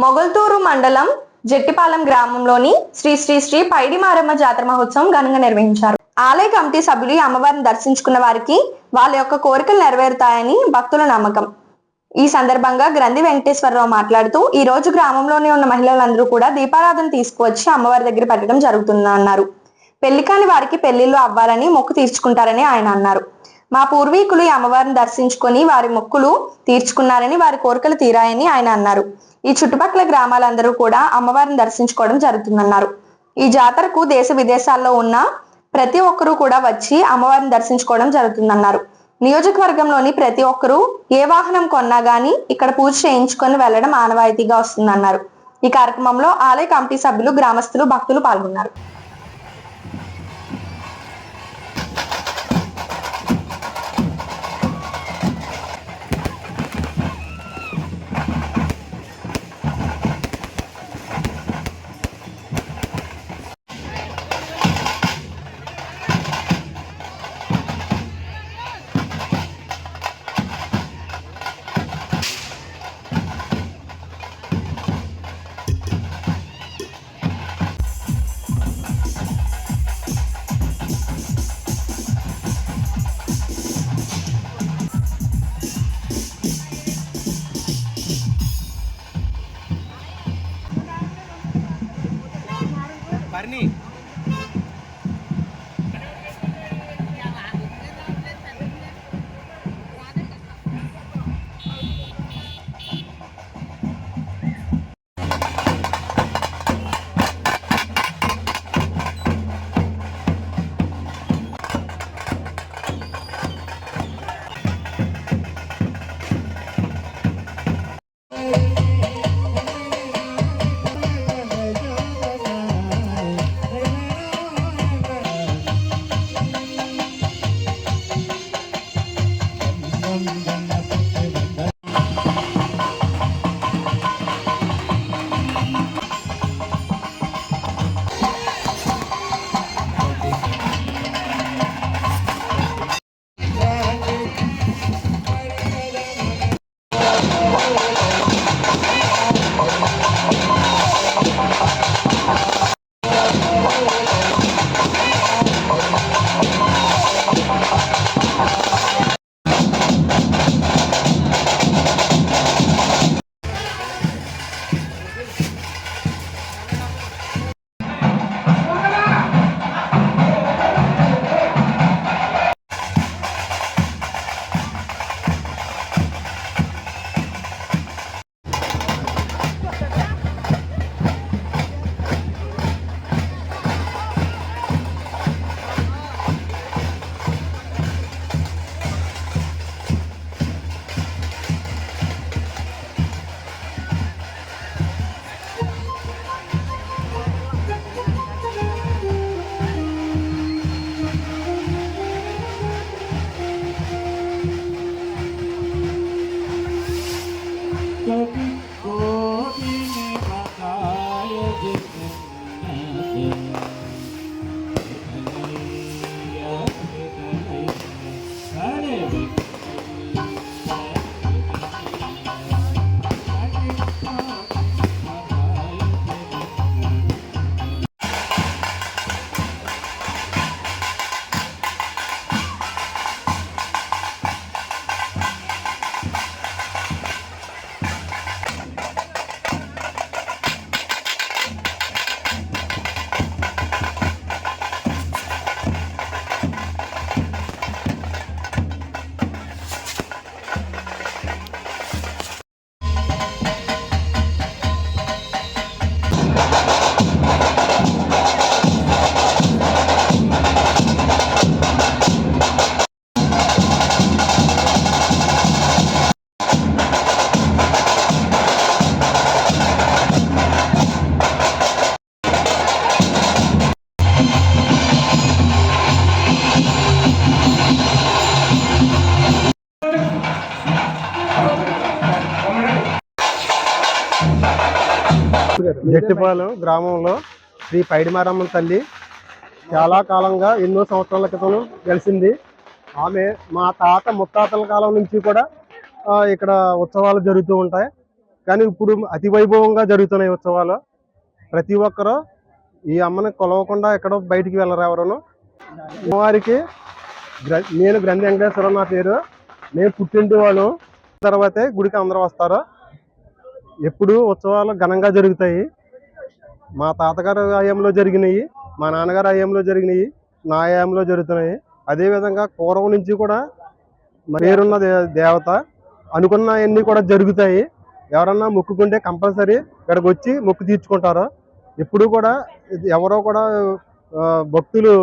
మొగల్తూరు మండలం జట్టిపాలెం గ్రామంలోని శ్రీ శ్రీ శ్రీ పైడి మారమ్మ జాతర మహోత్సవం ఘనంగా నిర్వహించారు. ఆలయ కమిటీ సభ్యులు ఈ అమ్మవారిని దర్శించుకున్న వారికి వాళ్ళ యొక్క కోరికలు నెరవేరుతాయని భక్తుల నమ్మకం. ఈ సందర్భంగా గ్రంథి వెంకటేశ్వరరావు మాట్లాడుతూ ఈ రోజు గ్రామంలోనే ఉన్న మహిళలందరూ కూడా దీపారాధన తీసుకువచ్చి అమ్మవారి దగ్గర పెట్టడం జరుగుతుందన్నారు. పెళ్లి కాని వారికి పెళ్లిళ్ళు అవ్వాలని మొక్కు తీర్చుకుంటారని ఆయన అన్నారు. మా పూర్వీకులు ఈ అమ్మవారిని దర్శించుకొని వారి మొక్కులు తీర్చుకున్నారని, వారి కోరికలు తీరాయని ఆయన అన్నారు. ఈ చుట్టుపక్కల గ్రామాలందరూ కూడా అమ్మవారిని దర్శించుకోవడం జరుగుతుందన్నారు. ఈ జాతరకు దేశ విదేశాల్లో ఉన్న ప్రతి ఒక్కరూ కూడా వచ్చి అమ్మవారిని దర్శించుకోవడం జరుగుతుందన్నారు. నియోజకవర్గంలోని ప్రతి ఒక్కరూ ఏ వాహనం కొన్నా గానీ ఇక్కడ పూజ చేయించుకొని వెళ్లడం ఆనవాయితీగా వస్తుందన్నారు. ఈ కార్యక్రమంలో ఆలయ కమిటీ సభ్యులు, గ్రామస్తులు, భక్తులు పాల్గొన్నారు. జట్టిపాలెం గ్రామంలో శ్రీ పైడిమారమ్మ తల్లి చాలా కాలంగా ఎన్నో సంవత్సరాల క్రితం వెలిసింది. ఆమె మా తాత ముత్తాతల కాలం నుంచి కూడా ఇక్కడ ఉత్సవాలు జరుగుతూ ఉంటాయి. కానీ ఇప్పుడు అతి వైభవంగా జరుగుతున్నాయి ఉత్సవాలు. ప్రతి ఒక్కరూ ఈ అమ్మని కొలవకుండా ఎక్కడో బయటికి వెళ్ళరు ఎవరును. అమ్మవారికి నేను గ్రంథి వెంకటేశ్వరం నా పేరు. నేను పుట్టింటి వాళ్ళు తర్వాతే గుడికి అందరూ వస్తారు. ఎప్పుడు ఉత్సవాలు ఘనంగా జరుగుతాయి. మా తాతగారు హయాంలో జరిగినాయి, మా నాన్నగారు హయాంలో జరిగినాయి, నా హయాంలో జరుగుతున్నాయి. అదేవిధంగా పూర్వం నుంచి కూడా పేరున్న దేవత అనుకున్నవన్నీ కూడా జరుగుతాయి. ఎవరన్నా మొక్కుకుంటే కంపల్సరీ ఇక్కడికి వచ్చి మొక్కు తీర్చుకుంటారు. ఎప్పుడు కూడా ఎవరో కూడా భక్తులు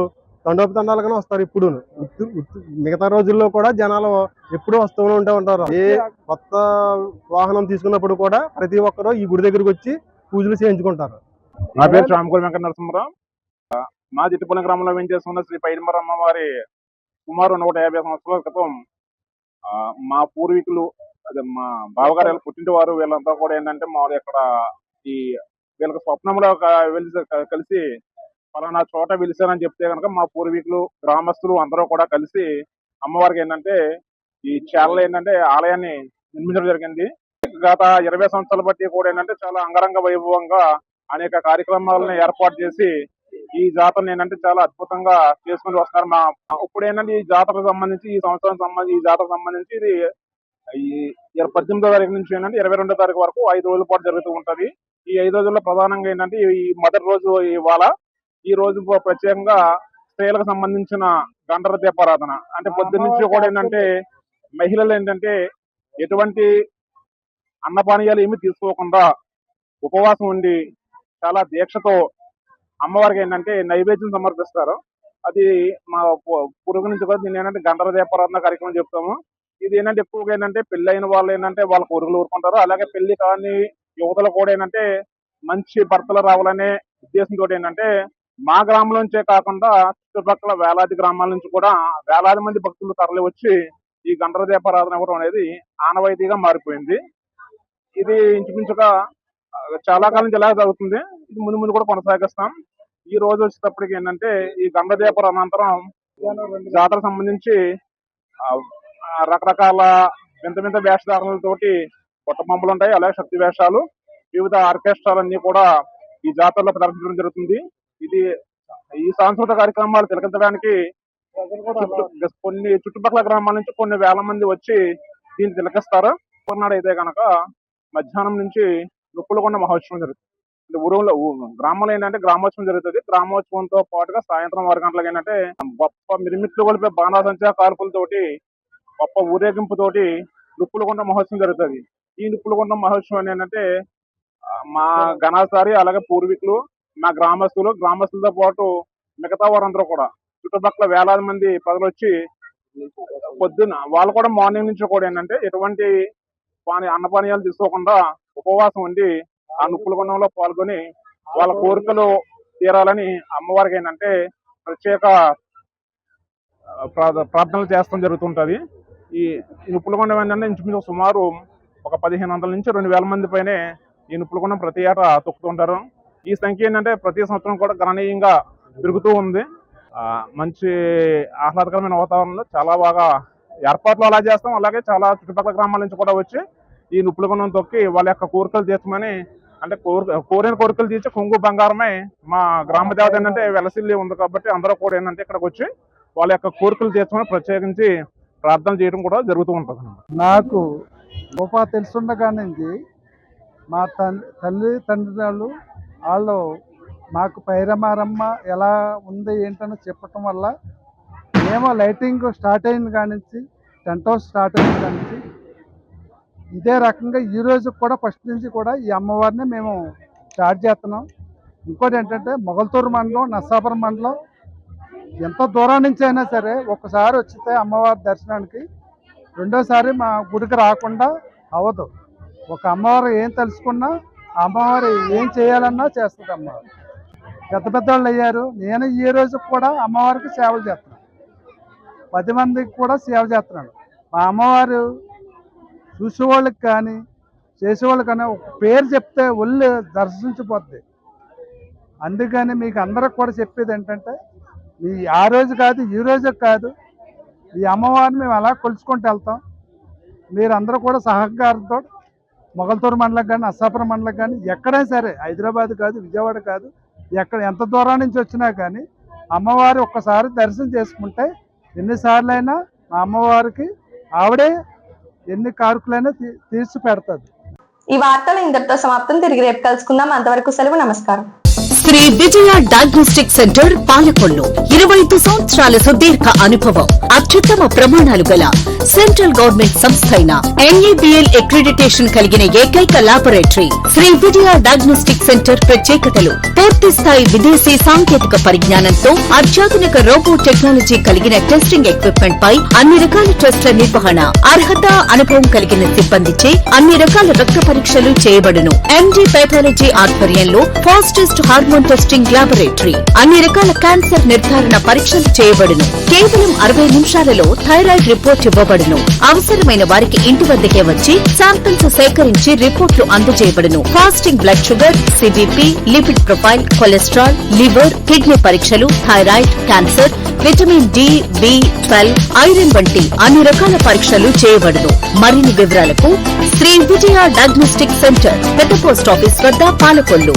తండోపతండాలుగానే వస్తారు. ఇప్పుడు మిగతా రోజుల్లో కూడా జనాలు ఎప్పుడూ వస్తూనే ఉంటారు. ఏ కొత్త వాహనం తీసుకున్నప్పుడు కూడా ప్రతి ఒక్కరూ ఈ గుడి దగ్గరికి వచ్చి పూజలు చేయించుకుంటారు. నా పేరు శ్యామకూరి వెంకట నరసింహరావు. మా జిట్టిపాలెం గ్రామంలో వెంచేస్తున్న శ్రీ పైడిమారమ్మ వారి సుమారు 150 సంవత్సరాల క్రితం మా పూర్వీకులు అదే మా బావగారు పుట్టింటి వారు వీళ్ళంతా కూడా ఏంటంటే మామూలు ఇక్కడ ఈ వీళ్ళకి స్వప్నంలో కలిసి పలానా చోట వెలిసారని చెప్తే కనుక మా పూర్వీకులు గ్రామస్తులు అందరూ కూడా కలిసి అమ్మవారికి ఏంటంటే ఈ చేలలో ఏంటంటే ఆలయాన్ని నిర్మించడం జరిగింది. గత 20 సంవత్సరాల బట్టి కూడా ఏంటంటే చాలా అంగరంగ వైభవంగా అనేక కార్యక్రమాలను ఏర్పాటు చేసి ఈ జాతరను ఏంటంటే చాలా అద్భుతంగా చేసుకుని వస్తున్నారు. ఇప్పుడు ఏంటంటే ఈ జాతరకు సంబంధించి ఈ సంవత్సరం సంబంధించి ఈ జాతరకు సంబంధించి ఇది ఈ 18వ తారీఖు నుంచి ఏంటంటే 22వ తారీఖు వరకు 5 రోజుల పాటు జరుగుతూ ఉంటది. ఈ 5 రోజుల్లో ప్రధానంగా ఏంటంటే ఈ మొదటి రోజు ఇవాళ ఈ రోజు ప్రత్యేకంగా స్త్రీలకు సంబంధించిన గంటర దీపారాధన అంటే పొద్దున్న నుంచి కూడా ఏంటంటే మహిళలు ఏంటంటే ఎటువంటి అన్నపానీయాలు ఏమి తీసుకోకుండా ఉపవాసం ఉండి చాలా దీక్షతో అమ్మవారికి ఏంటంటే నైవేద్యం సమర్పిస్తారు. అది మా పురుగు నుంచి కూడా దీన్ని ఏంటంటే గంటర దీపారాధన కార్యక్రమం చెప్తాము. ఇది ఏంటంటే ఎక్కువగా ఏంటంటే పెళ్లి అయిన వాళ్ళు ఏంటంటే వాళ్ళ కొరుగులు ఊరుకుంటారు. అలాగే పెళ్లి కాని యువతలు కూడా ఏంటంటే మంచి భర్తలు రావాలనే ఉద్దేశంతో ఏంటంటే మా గ్రామం నుంచే కాకుండా చుట్టుపక్కల వేలాది గ్రామాల నుంచి కూడా వేలాది మంది భక్తులు తరలి వచ్చి ఈ గంటర దీపారాధన ఇవ్వడం అనేది ఆనవాయితీగా మారిపోయింది. ఇది ఇంచుమించుగా చాలా కాలం నుంచి ఎలా జరుగుతుంది. ఇది ముందు ముందు కూడా కొనసాగిస్తాం. ఈ రోజు వచ్చేటప్పటికి ఏంటంటే ఈ గంటర దీపారాధన అనంతరం జాతర సంబంధించి రకరకాల వింత వింత వేషధారణలతోటి కొట్టబొమ్మలు ఉంటాయి. అలాగే శక్తి వేషాలు, వివిధ ఆర్కెస్ట్రాలన్నీ కూడా ఈ జాతరలో ప్రదర్శించడం జరుగుతుంది. ఇది ఈ సాంస్కృతిక కార్యక్రమాలు తిలకించడానికి కొన్ని చుట్టుపక్కల గ్రామాల నుంచి కొన్ని వేల మంది వచ్చి దీన్ని తిలకిస్తారు. కొన్నాడు అయితే కనుక మధ్యాహ్నం నుంచి రుక్కులకొండ మహోత్సవం జరుగుతుంది. ఊరులో గ్రామంలో ఏంటంటే గ్రామోత్సవం జరుగుతుంది. గ్రామోత్సవంతో పాటుగా సాయంత్రం 6 గంటలకు ఏంటంటే గొప్ప మిరిమిట్లు కొలిపే బాణాసంచా కాల్పులతోటి గొప్ప ఊరేగింపుతోటి రుక్కులకొండ మహోత్సవం జరుగుతుంది. ఈ రుక్కులకొండ మహోత్సవం ఏంటంటే మా ఘనాచారి అలాగే పూర్వీకులు మా గ్రామస్తులతో పాటు మిగతా వారందరూ కూడా చుట్టుపక్కల వేలాది మంది ప్రజలు వచ్చి పొద్దున్న వాళ్ళు కూడా మార్నింగ్ నుంచి కూడా ఏంటంటే ఎటువంటి అన్నపానీయాలు తీసుకోకుండా ఉపవాసం ఉండి ఆ నుప్పులకొండంలో పాల్గొని వాళ్ళ కోరికలు తీరాలని అమ్మవారికి ఏంటంటే ప్రత్యేక ప్రార్థనలు చేస్తాం జరుగుతుంటది. ఈ నుప్పులకొండ ఏంటంటే ఇంచుమించు సుమారు ఒక 1500 నుంచి 2000 మంది పైనే ఈ నుప్పులకొండ ప్రతి ఏటా తొక్కుతుంటారు. ఈ సంఖ్య ఏంటంటే ప్రతి సంవత్సరం కూడా గణనీయంగా పెరుగుతూ ఉంది. మంచి ఆహ్లాదకరమైన వాతావరణంలో చాలా బాగా ఏర్పాట్లు అలా చేస్తాం. అలాగే చాలా చుట్టుపక్కల గ్రామాల నుంచి కూడా వచ్చి ఈ నుప్పులకొండను తొక్కి వాళ్ళ యొక్క కోరికలు తీర్చమని, అంటే కోరిన కోరికలు తీర్చి కొంగు బంగారమై మా గ్రామ దేవత ఏంటంటే వెలసిల్లి ఉంది కాబట్టి అందరూ కూడా ఏంటంటే ఇక్కడికి వచ్చి వాళ్ళ యొక్క కోరికలు తీర్చమని ప్రత్యేకించి ప్రార్థన చేయడం కూడా జరుగుతూ ఉంటుంది. నాకు గొప్ప తెలుసుండగా నుంచి మా తల్లిదండ్రులు వాళ్ళు మాకు పైరమారమ్మ ఎలా ఉంది ఏంటని చెప్పటం వల్ల మేము లైటింగ్ స్టార్ట్ అయిన కాడి నుంచి, టెంట్ హౌస్ స్టార్ట్ అయిన కాడి నుంచి ఇదే రకంగా ఈ రోజు కూడా ఫస్ట్ నుంచి కూడా ఈ అమ్మవారిని మేము స్టార్ట్ చేస్తున్నాం. ఇంకోటి ఏంటంటే మొగల్తూరు మండలం, నర్సాపురం మండలం ఎంత దూరం నుంచి అయినా సరే ఒక్కసారి వచ్చితే అమ్మవారి దర్శనానికి రెండోసారి మా గుడికి రాకుండా అవ్వదు. ఒక అమ్మవారు ఏం తెలుసుకున్నా అమ్మవారు ఏం చేయాలన్నా చేస్తుంది. అమ్మవారు పెద్ద వాళ్ళు అయ్యారు. నేను ఈ రోజు కూడా అమ్మవారికి సేవలు చేస్తున్నాను, 10 మందికి కూడా సేవ చేస్తున్నాను. మా అమ్మవారు చూసేవాళ్ళకి కానీ చేసేవాళ్ళకి కానీ ఒక పేరు చెప్తే ఒళ్ళు దర్శించిపోద్ది. అందుకని మీకు అందరికి కూడా చెప్పేది ఏంటంటే ఆ రోజు కాదు ఈ రోజు కాదు, ఈ అమ్మవారిని మేము అలా కొలుచుకుంటూ వెళ్తాం. మీరందరూ కూడా సహకారంతో మొగల్తూరు మండలం కానీ, నర్సాపురం మండలం కానీ ఎక్కడైనా సరే, హైదరాబాద్ కాదు, విజయవాడ కాదు, ఎంత దూరం నుంచి వచ్చినా కానీ అమ్మవారి ఒక్కసారి దర్శనం చేసుకుంటే ఎన్నిసార్లు అయినా మా అమ్మవారికి ఆవిడే ఎన్ని కారుకులైనా తీర్చి పెడతాది. ఈ వార్తలు ఇంతటితో సమాప్తం. తిరిగి రేపు కలుసుకుందాం. అంతవరకు సెలవు. నమస్కారం. శ్రీ విజయ డయాగ్నోస్టిక్ సెంటర్ పాలకొల్లు 25 సంవత్సరాల సుదీర్ఘ అనుభవం, అత్యుత్తమ ప్రమాణాలు గల సెంట్రల్ గవర్నమెంట్ సంస్థ అయిన NABL అక్రిడిటేషన్ కలిగిన ఏకైక laboratory Shri Vijaya diagnostic centre. ప్రత్యేకతలు: పూర్తి స్థాయి విదేశీ సాంకేతిక పరిజ్ఞానంతో అత్యాధునిక రోబో టెక్నాలజీ కలిగిన టెస్టింగ్ ఎక్విప్మెంట్ పై అన్ని రకాల టెస్టుల నిర్వహణ, అర్హత, అనుభవం కలిగిన సిబ్బందిచే అన్ని రకాల రక్త పరీక్షలు చేయబడును. MD పెథాలజీ ఆధ్వర్యంలో ఫాస్టెస్ట్ హార్మోన్ టెస్టింగ్ లాబొరేటరీ, అన్ని రకాల క్యాన్సర్ నిర్ధారణ పరీక్షలు చేయబడును. కేవలం 60 నిమిషాలలో థైరాయిడ్ రిపోర్ట్ ఇవ్వబడును. అవసరమైన వారికి ఇంటి వద్దకే వచ్చి శాంపిల్స్ సేకరించి రిపోర్ట్లు అందజేయబడును. Fasting blood sugar, CBP, lipid profile, cholesterol, liver, kidney పరీక్షలు, thyroid, cancer, vitamin D, B12, iron వంటి అన్ని రకాల పరీక్షలు చేయబడును. మరిన్ని వివరాలకు శ్రీ విజయ డయాగ్నోస్టిక్ సెంటర్, పెద్ద పోస్ట్ ఆఫీస్ వద్ద, పాలకొల్లు.